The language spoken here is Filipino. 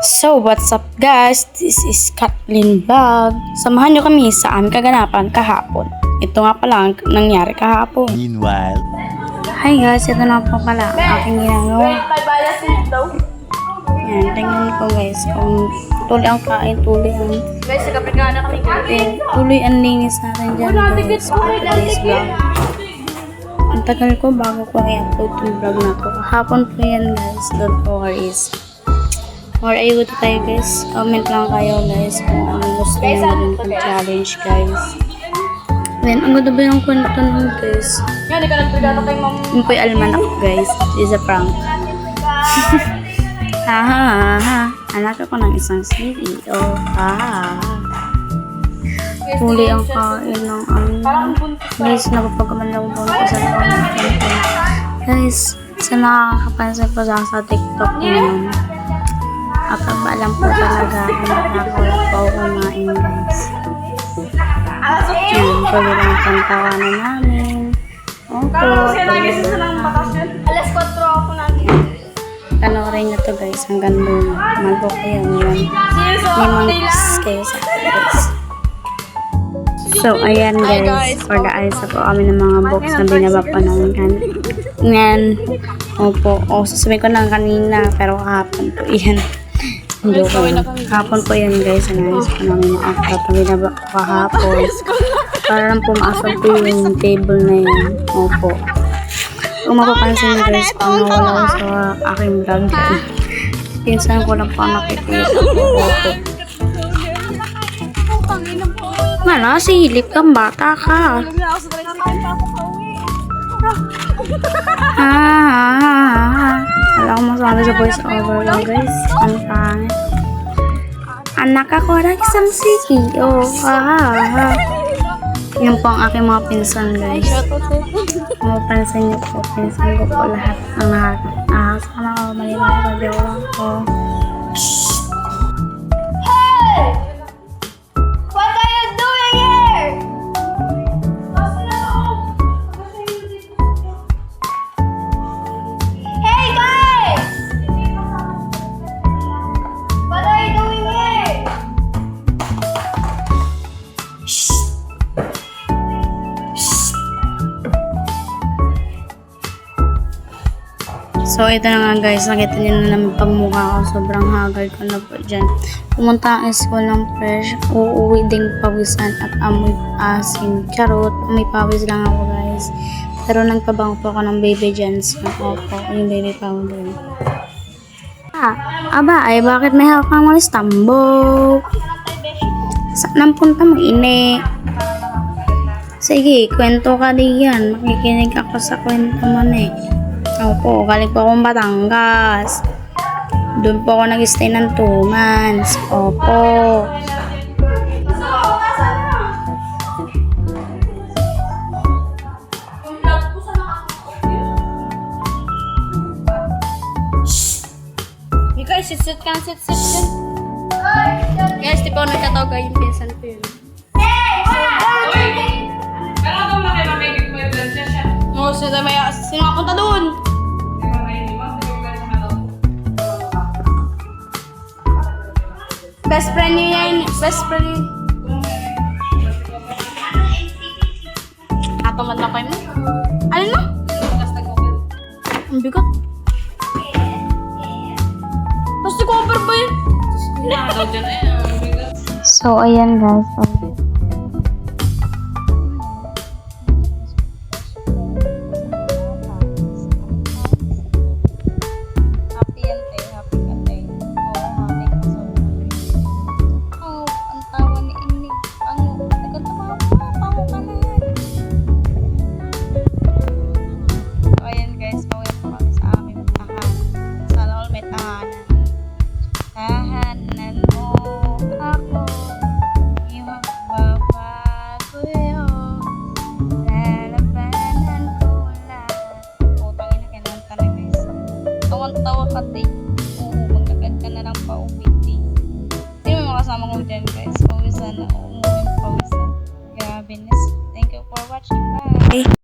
So, what's up guys? This is Kathleen Vlog. Samahan nyo kami sa aming kaganapan kahapon. Ito nga pala ang nangyari kahapon. Meanwhile, Hi guys, ito na po pala ang aking ginagawa. Yan, tingnan ko guys. Kung tuloy ang kain, tuloy ang tuloy ang linis natin dyan guys. Today's vlog. Ang tagal ko bago ko i-upload yung vlog na to. Kahapon po yan guys. Don't worry. Or ayun tayo guys. Comment lang kayo guys kung ano gusto nyo maging challenge guys. Then, ang ganda ba yung kwento nun guys? Yung po yung almanak guys. This is a prank. Ha ha ha ha. Anak ako ng isang CEO. Ha ha ha. Huli ang kain ng guys, napapagkamalaw ko na sa guys, sa nakakapansin po sa TikTok ngayon. Kapag alam po talaga, nakakawala po ako kumain guys. Yan, pwede lang pantawanan namin. Opo, Alas 4 ako namin. panoorin nyo to guys, hanggang dulo. Mago kayo ngayon. Limang kayo sa akin guys. So, ayan guys, for the eyes po kami ng mga books na binabapanongkan. Ngayon, opo, sasabihin ko lang kanina, pero kahapon po yan. Joke lang. Kahapon po yan guys, anayos ko namin yung after na binaba ko kahapon. Para lang pumasok po yung table na yun. Opo. Kung mapapansin nyo guys, paano wala ko sa aking vlog yan. Pinsan ko lang po nakikita po. Opo. Wala, silip kang bata ka. Wala akong masabi sa voice over lang guys. Ang pangit. Anak ako na isang CEO. Yan po ang aking mga pinsan guys. Mapapansin niyo po, pinsan ko po lahat ng lahat. Sana ako malilang sa jowa ko. What are you doing here? Hey guys! What are you doing here? So, ito na nga guys. Nakita niyo na naman pagmukha ko. Sobrang haggard ko na po dyan. Pumunta ang school ng fresh. Uuwi ding pawisan at amoy asim. Charot. May pawis lang ako guys. Pero nagpabango po ako ng baby dyan. So, opo. Yung baby powder. Aba, ay bakit may hawak kang walis tambok? Saan ang punta mo, ine? Sige, kwento ka diyan. Makikinig ako sa kwento mo eh. Opo, galing po akong Batangas. Doon po ako nag-stay ng 2 months. Opo. You guys, sit ka. Guys, di pa ako nagtatawag yung pinsan ko yun. No, sino nakapunta doon? Best friend niya yan. Best friend niya. Atamad na kayo mo? Alin mo? Ang bigat. Basta cover ba yun? So, ayan guys. Tahanan mo ako, iyong babago yun. Lalabanan ko lahat. Putang ina, kinanta na guys. Tawang-tawa ka tayo. Oo, magkagad ka na lang pauwi. Hindi mo makasama ko dyan guys. Pawisan na, umuwi pawisan. Grabe na. Thank you for watching. Bye!